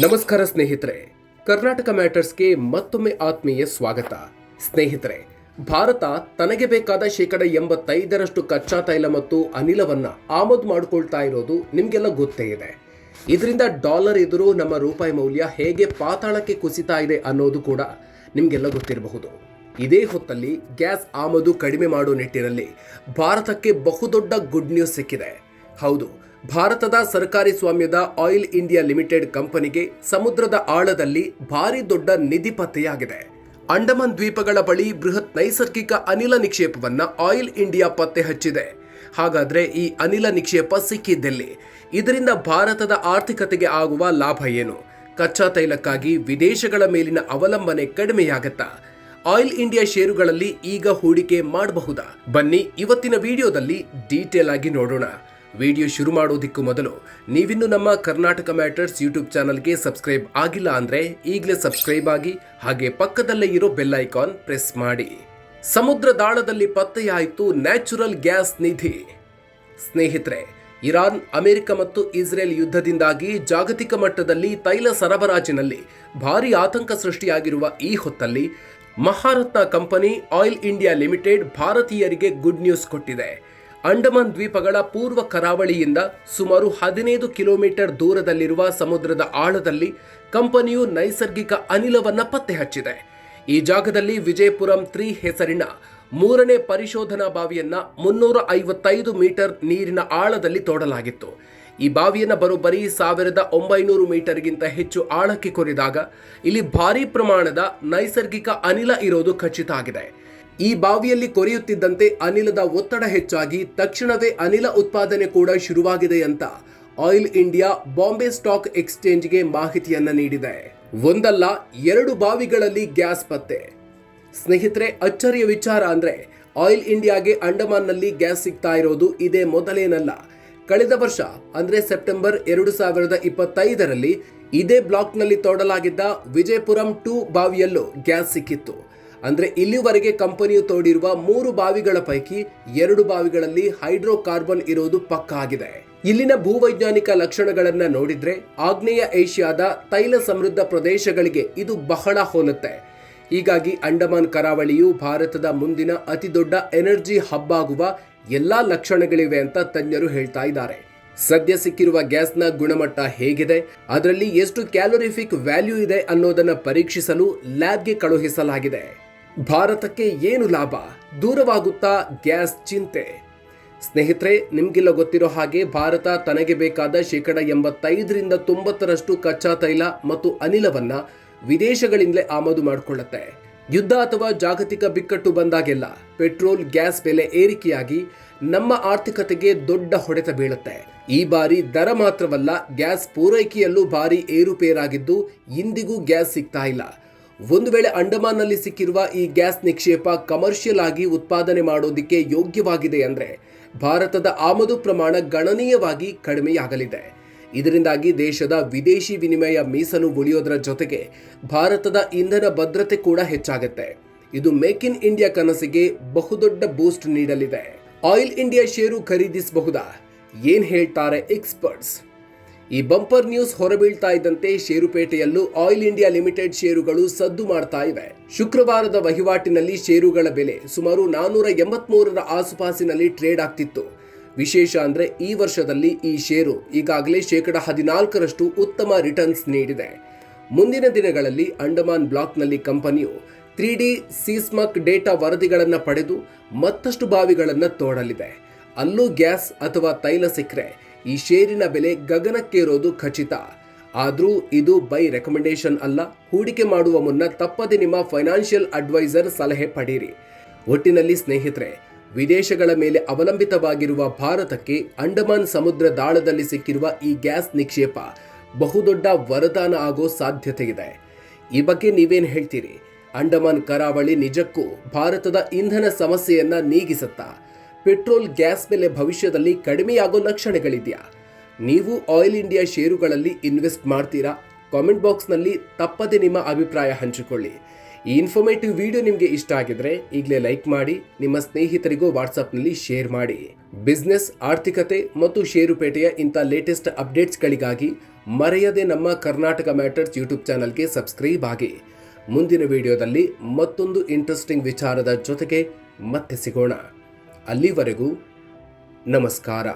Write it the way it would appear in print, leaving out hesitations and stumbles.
ನಮಸ್ಕಾರ ಸ್ನೇಹಿತರೆ, ಕರ್ನಾಟಕ ಮ್ಯಾಟರ್ಸ್ಗೆ ಮತ್ತೊಮ್ಮೆ ಆತ್ಮೀಯ ಸ್ವಾಗತ. ಸ್ನೇಹಿತರೆ, ಭಾರತ ತನಗೆ ಬೇಕಾದ 85% ಕಚ್ಚಾ ತೈಲ ಮತ್ತು ಅನಿಲವನ್ನ ಆಮದು ಮಾಡಿಕೊಳ್ತಾ ಇರೋದು ನಿಮಗೆಲ್ಲ ಗೊತ್ತೇ ಇದೆ. ಇದರಿಂದ ಡಾಲರ್ ಎದುರು ನಮ್ಮ ರೂಪಾಯಿ ಮೌಲ್ಯ ಹೇಗೆ ಪಾತಾಳಕ್ಕೆ ಕುಸಿತಾ ಇದೆ ಅನ್ನೋದು ಕೂಡ ನಿಮಗೆಲ್ಲ ಗೊತ್ತಿರಬಹುದು. ಇದೇ ಹೊತ್ತಲ್ಲಿ ಗ್ಯಾಸ್ ಆಮದು ಕಡಿಮೆ ಮಾಡೋ ನಿಟ್ಟಿನಲ್ಲಿ ಭಾರತಕ್ಕೆ ಬಹುದೊಡ್ಡ ಗುಡ್ ನ್ಯೂಸ್ ಸಿಕ್ಕಿದೆ. ಹೌದು, ಭಾರತದ ಸರ್ಕಾರಿ ಸ್ವಾಮ್ಯದ ಆಯಿಲ್ ಇಂಡಿಯಾ ಲಿಮಿಟೆಡ್ ಕಂಪನಿಗೆ ಸಮುದ್ರದ ಆಳದಲ್ಲಿ ಭಾರಿ ದೊಡ್ಡ ನಿಧಿ ಪತ್ತೆಯಾಗಿದೆ. ಅಂಡಮಾನ್ ದ್ವೀಪಗಳ ಬಳಿ ಬೃಹತ್ ನೈಸರ್ಗಿಕ ಅನಿಲ ನಿಕ್ಷೇಪವನ್ನ ಆಯಿಲ್ ಇಂಡಿಯಾ ಪತ್ತೆ ಹಚ್ಚಿದೆ. ಹಾಗಾದ್ರೆ ಈ ಅನಿಲ ನಿಕ್ಷೇಪ ಸಿಕ್ಕಿದ್ದೆಲ್ಲಿ? ಇದರಿಂದ ಭಾರತದ ಆರ್ಥಿಕತೆಗೆ ಆಗುವ ಲಾಭ ಏನು? ಕಚ್ಚಾ ತೈಲಕ್ಕಾಗಿ ವಿದೇಶಗಳ ಮೇಲಿನ ಅವಲಂಬನೆ ಕಡಿಮೆಯಾಗತ್ತಾ? ಆಯಿಲ್ ಇಂಡಿಯಾ ಷೇರುಗಳಲ್ಲಿ ಈಗ ಹೂಡಿಕೆ ಮಾಡಬಹುದಾ? ಬನ್ನಿ ಇವತ್ತಿನ ವಿಡಿಯೋದಲ್ಲಿ ಡೀಟೇಲ್ ಆಗಿ ನೋಡೋಣ. ವಿಡಿಯೋ ಶುರು ಮಾಡೋದಕ್ಕೂ ಮೊದಲು ನೀವಿನ್ನು ನಮ್ಮ ಕರ್ನಾಟಕ ಮ್ಯಾಟರ್ಸ್ ಯೂಟ್ಯೂಬ್ ಚಾನಲ್ಗೆ ಸಬ್ಸ್ಕ್ರೈಬ್ ಆಗಿಲ್ಲ ಅಂದ್ರೆ ಈಗಲೇ ಸಬ್ಸ್ಕ್ರೈಬ್ ಆಗಿ, ಹಾಗೆ ಪಕ್ಕದಲ್ಲೇ ಇರೋ ಬೆಲ್ ಐಕಾನ್ ಪ್ರೆಸ್ ಮಾಡಿ. ಸಮುದ್ರದಾಳದಲ್ಲಿ ಪತ್ತೆಯಾಯಿತು ನ್ಯಾಚುರಲ್ ಗ್ಯಾಸ್ ನಿಧಿ. ಸ್ನೇಹಿತರೆ, ಇರಾನ್, ಅಮೆರಿಕ ಮತ್ತು ಇಸ್ರೇಲ್ ಯುದ್ಧದಿಂದಾಗಿ ಜಾಗತಿಕ ಮಟ್ಟದಲ್ಲಿ ತೈಲ ಸರಬರಾಜಿನಲ್ಲಿ ಭಾರಿ ಆತಂಕ ಸೃಷ್ಟಿಯಾಗಿರುವ ಈ ಹೊತ್ತಲ್ಲಿ Maharatna company oil India limited ಭಾರತೀಯರಿಗೆ ಗುಡ್ ನ್ಯೂಸ್ ಕೊಟ್ಟಿದೆ. ಅಂಡಮಾನ್ ದ್ವೀಪಗಳ ಪೂರ್ವ ಕರಾವಳಿಯಿಂದ ಸುಮಾರು 15 ಕಿಲೋಮೀಟರ್ ದೂರದಲ್ಲಿರುವ ಸಮುದ್ರದ ಆಳದಲ್ಲಿ ಕಂಪನಿಯು ನೈಸರ್ಗಿಕ ಅನಿಲವನ್ನು ಪತ್ತೆ ಹಚ್ಚಿದೆ. ಈ ಜಾಗದಲ್ಲಿ ವಿಜಯಪುರಂ 3 ಹೆಸರಿನ 3ನೇ ಪರಿಶೋಧನಾ ಬಾವಿಯನ್ನ 355 ಮೀಟರ್ ನೀರಿನ ಆಳದಲ್ಲಿ ತೋಡಲಾಗಿತ್ತು. ಈ ಬಾವಿಯನ್ನ ಬರೋಬ್ಬರಿ 1900 ಮೀಟರ್ಗಿಂತ ಹೆಚ್ಚು ಆಳಕ್ಕೆ ಕೊರೆದಾಗ ಇಲ್ಲಿ ಭಾರೀ ಪ್ರಮಾಣದ ನೈಸರ್ಗಿಕ ಅನಿಲ ಇರೋದು ಖಚಿತ ಆಗಿದೆ. ಈ ಬಾವಿಯಲ್ಲಿ ಕೊರೆಯುತ್ತಿದ್ದಂತೆ ಅನಿಲದ ಒತ್ತಡ ಹೆಚ್ಚಾಗಿ ತಕ್ಷಣವೇ ಅನಿಲ ಉತ್ಪಾದನೆ ಕೂಡ ಶುರುವಾಗಿದೆ ಅಂತ ಆಯಿಲ್ ಇಂಡಿಯಾ ಬಾಂಬೆ ಸ್ಟಾಕ್ ಎಕ್ಸ್ಚೇಂಜ್ಗೆ ಮಾಹಿತಿಯನ್ನ ನೀಡಿದೆ. ಒಂದಲ್ಲ 2 ಬಾವಿಗಳಲ್ಲಿ ಗ್ಯಾಸ್ ಪತ್ತೆ. ಸ್ನೇಹಿತರೆ, ಅಚ್ಚರಿಯ ವಿಚಾರ ಅಂದ್ರೆ ಆಯಿಲ್ ಇಂಡಿಯಾಗೆ ಅಂಡಮಾನ್ನಲ್ಲಿ ಗ್ಯಾಸ್ ಸಿಗ್ತಾ ಇರೋದು ಇದೇ ಮೊದಲೇನಲ್ಲ. ಕಳೆದ ವರ್ಷ ಅಂದ್ರೆ ಸೆಪ್ಟೆಂಬರ್ 2025ರಲ್ಲಿ ಇದೇ ಬ್ಲಾಕ್ನಲ್ಲಿ ತೋಡಲಾಗಿದ್ದ ವಿಜಯಪುರಂ 2 ಬಾವಿಯಲ್ಲೂ ಗ್ಯಾಸ್ ಸಿಕ್ಕಿತ್ತು. ಅಂದ್ರೆ ಇಲ್ಲಿವರೆಗೆ ಕಂಪನಿಯು ತೋಡಿರುವ 3 ಬಾವಿಗಳ ಪೈಕಿ 2 ಬಾವಿಗಳಲ್ಲಿ ಹೈಡ್ರೋಕಾರ್ಬನ್ ಇರೋದು ಪಕ್ಕಾ ಆಗಿದೆ. ಇಲ್ಲಿನ ಭೂವೈಜ್ಞಾನಿಕ ಲಕ್ಷಣಗಳನ್ನ ನೋಡಿದ್ರೆ ಆಗ್ನೇಯ ಏಷ್ಯಾದ ತೈಲ ಸಮೃದ್ಧ ಪ್ರದೇಶಗಳಿಗೆ ಇದು ಬಹಳ ಹೋಲುತ್ತೆ. ಹೀಗಾಗಿ ಅಂಡಮಾನ್ ಕರಾವಳಿಯು ಭಾರತದ ಮುಂದಿನ ಅತಿ ದೊಡ್ಡ ಎನರ್ಜಿ ಹಬ್ ಆಗುವ ಎಲ್ಲಾ ಲಕ್ಷಣಗಳಿವೆ ಅಂತ ತಜ್ಞರು ಹೇಳ್ತಾ ಇದ್ದಾರೆ. ಸದ್ಯ ಸಿಕ್ಕಿರುವ ಗ್ಯಾಸ್ನ ಗುಣಮಟ್ಟ ಹೇಗಿದೆ, ಅದರಲ್ಲಿ ಎಷ್ಟು ಕ್ಯಾಲೋರಿಫಿಕ್ ವ್ಯಾಲ್ಯೂ ಇದೆ ಅನ್ನೋದನ್ನ ಪರೀಕ್ಷಿಸಲು ಲ್ಯಾಬ್ಗೆ ಕಳುಹಿಸಲಾಗಿದೆ. ಭಾರತಕ್ಕೆ ಏನು ಲಾಭ? ದೂರವಾಗುತ್ತಾ ಗ್ಯಾಸ್ ಚಿಂತೆ? ಸ್ನೇಹಿತರೆ, ನಿಮ್ಗೆಲ್ಲ ಗೊತ್ತಿರೋ ಹಾಗೆ ಭಾರತ ತನಗೆ ಬೇಕಾದ 85ರಿಂದ 90% ಕಚ್ಚಾ ತೈಲ ಮತ್ತು ಅನಿಲವನ್ನ ವಿದೇಶಗಳಿಂದಲೇ ಆಮದು ಮಾಡಿಕೊಳ್ಳುತ್ತೆ. ಯುದ್ಧ ಅಥವಾ ಜಾಗತಿಕ ಬಿಕ್ಕಟ್ಟು ಬಂದಾಗೆಲ್ಲ ಪೆಟ್ರೋಲ್, ಗ್ಯಾಸ್ ಬೆಲೆ ಏರಿಕೆಯಾಗಿ ನಮ್ಮ ಆರ್ಥಿಕತೆಗೆ ದೊಡ್ಡ ಹೊಡೆತ ಬೀಳುತ್ತೆ. ಈ ಬಾರಿ ದರ ಮಾತ್ರವಲ್ಲ, ಗ್ಯಾಸ್ ಪೂರೈಕೆಯಲ್ಲೂ ಭಾರಿ ಏರುಪೇರಾಗಿದ್ದು ಇಂದಿಗೂ ಗ್ಯಾಸ್ ಸಿಗ್ತಾ ಇಲ್ಲ. ಒಂದು ವೇಳೆ ಅಂಡಮಾನ್ನಲ್ಲಿ ಸಿಕ್ಕಿರುವ ಈ ಗ್ಯಾಸ್ ನಿಕ್ಷೇಪ ಕಮರ್ಷಿಯಲ್ ಆಗಿ ಉತ್ಪಾದನೆ ಮಾಡೋದಿಕ್ಕೆ ಯೋಗ್ಯವಾಗಿದೆ ಅಂದ್ರೆ ಭಾರತದ ಆಮದು ಪ್ರಮಾಣ ಗಣನೀಯವಾಗಿ ಕಡಿಮೆಯಾಗಲಿದೆ. ಇದರಿಂದಾಗಿ ದೇಶದ ವಿದೇಶಿ ವಿನಿಮಯ ಮೀಸಲು ಉಳಿಯೋದರ ಜೊತೆಗೆ ಭಾರತದ ಇಂಧನ ಭದ್ರತೆ ಕೂಡ ಹೆಚ್ಚಾಗುತ್ತೆ. ಇದು ಮೇಕ್ ಇನ್ ಇಂಡಿಯಾ ಕನಸಿಗೆ ಬಹುದೊಡ್ಡ ಬೂಸ್ಟ್ ನೀಡಲಿದೆ. ಆಯಿಲ್ ಇಂಡಿಯಾ ಷೇರು ಖರೀದಿಸಬಹುದಾ? ಏನ್ ಹೇಳ್ತಾರೆ ಎಕ್ಸ್ಪರ್ಟ್ಸ್? ಈ ಬಂಪರ್ ನ್ಯೂಸ್ ಹೊರಬೀಳ್ತಾ ಇದ್ದಂತೆ ಷೇರುಪೇಟೆಯಲ್ಲೂ ಆಯಿಲ್ ಇಂಡಿಯಾ ಲಿಮಿಟೆಡ್ ಷೇರುಗಳು ಸದ್ದು ಮಾಡ್ತಾ ಇವೆ. ಶುಕ್ರವಾರದ ವಹಿವಾಟಿನಲ್ಲಿ ಷೇರುಗಳ ಬೆಲೆ ಸುಮಾರು 483ರ ಆಸುಪಾಸಿನಲ್ಲಿ ಟ್ರೇಡ್ ಆಗ್ತಿತ್ತು. ವಿಶೇಷ ಅಂದ್ರೆ ಈ ವರ್ಷದಲ್ಲಿ ಈ ಷೇರು ಈಗಾಗಲೇ 14% ಉತ್ತಮ ರಿಟರ್ನ್ಸ್ ನೀಡಿದೆ. ಮುಂದಿನ ದಿನಗಳಲ್ಲಿ ಅಂಡಮಾನ್ ಬ್ಲಾಕ್ನಲ್ಲಿ ಕಂಪನಿಯು 3D ಸೀಸ್ಮಕ್ ಡೇಟಾ ವರದಿಗಳನ್ನು ಪಡೆದು ಮತ್ತಷ್ಟು ಬಾವಿಗಳನ್ನು ತೋಡಲಿದೆ. ಅಲ್ಲೂ ಗ್ಯಾಸ್ ಅಥವಾ ತೈಲ ಸಿಕ್ಕರೆ ಈ ಷೇರಿನ ಬೆಲೆ ಗಗನಕ್ಕೇರೋದು ಖಚಿತ. ಆದ್ರೂ ಇದು ಬೈ ರೆಕಮೆಂಡೇಶನ್ ಅಲ್ಲ. ಹೂಡಿಕೆ ಮಾಡುವ ಮುನ್ನ ತಪ್ಪದೆ ನಿಮ್ಮ ಫೈನಾನ್ಷಿಯಲ್ ಅಡ್ವೈಸರ್ ಸಲಹೆ ಪಡೆಯಿರಿ. ಒಟ್ಟಿನಲ್ಲಿ ಸ್ನೇಹಿತರೆ, ವಿದೇಶಗಳ ಮೇಲೆ ಅವಲಂಬಿತವಾಗಿರುವ ಭಾರತಕ್ಕೆ ಅಂಡಮಾನ್ ಸಮುದ್ರ ದಾಳದಲ್ಲಿ ಸಿಕ್ಕಿರುವ ಈ ಗ್ಯಾಸ್ ನಿಕ್ಷೇಪ ಬಹುದೊಡ್ಡ ವರದಾನ ಆಗೋ ಸಾಧ್ಯತೆ ಇದೆ. ಈ ಬಗ್ಗೆ ನೀವೇನು ಹೇಳ್ತೀರಿ? ಅಂಡಮಾನ್ ಕರಾವಳಿ ನಿಜಕ್ಕೂ ಭಾರತದ ಇಂಧನ ಸಮಸ್ಯೆಯನ್ನ ನೀಗಿಸುತ್ತಾ? ಪೆಟ್ರೋಲ್, ಗ್ಯಾಸ್ ಬೆಲೆ ಭವಿಷ್ಯದಲ್ಲಿ ಕಡಿಮೆಯಾಗೋ ಲಕ್ಷಣಗಳಿದೆಯಾ? ನೀವು ಆಯಿಲ್ ಇಂಡಿಯಾ ಷೇರುಗಳಲ್ಲಿ ಇನ್ವೆಸ್ಟ್ ಮಾಡ್ತೀರಾ? ಕಾಮೆಂಟ್ ಬಾಕ್ಸ್ನಲ್ಲಿ ತಪ್ಪದೆ ನಿಮ್ಮ ಅಭಿಪ್ರಾಯ ಹಂಚಿಕೊಳ್ಳಿ. ಈ ಇನ್ಫಾರ್ಮೇಟಿವ್ ವಿಡಿಯೋ ನಿಮಗೆ ಇಷ್ಟ ಆಗಿದ್ರೆ ಈಗಲೇ ಲೈಕ್ ಮಾಡಿ, ನಿಮ್ಮ ಸ್ನೇಹಿತರಿಗೂ ವಾಟ್ಸಾಪ್ನಲ್ಲಿ ಶೇರ್ ಮಾಡಿ. ಬಿಸ್ನೆಸ್, ಆರ್ಥಿಕತೆ ಮತ್ತು ಷೇರುಪೇಟೆಯ ಇಂಥ ಲೇಟೆಸ್ಟ್ ಅಪ್ಡೇಟ್ಸ್ಗಳಿಗಾಗಿ ಮರೆಯದೆ ನಮ್ಮ ಕರ್ನಾಟಕ ಮ್ಯಾಟರ್ಸ್ ಯೂಟ್ಯೂಬ್ ಚಾನಲ್ಗೆ ಸಬ್ಸ್ಕ್ರೈಬ್ ಆಗಿ. ಮುಂದಿನ ವಿಡಿಯೋದಲ್ಲಿ ಮತ್ತೊಂದು ಇಂಟ್ರೆಸ್ಟಿಂಗ್ ವಿಚಾರದ ಜೊತೆಗೆ ಮತ್ತೆ ಸಿಗೋಣ. ಅಲ್ಲಿವರೆಗೂ ನಮಸ್ಕಾರ.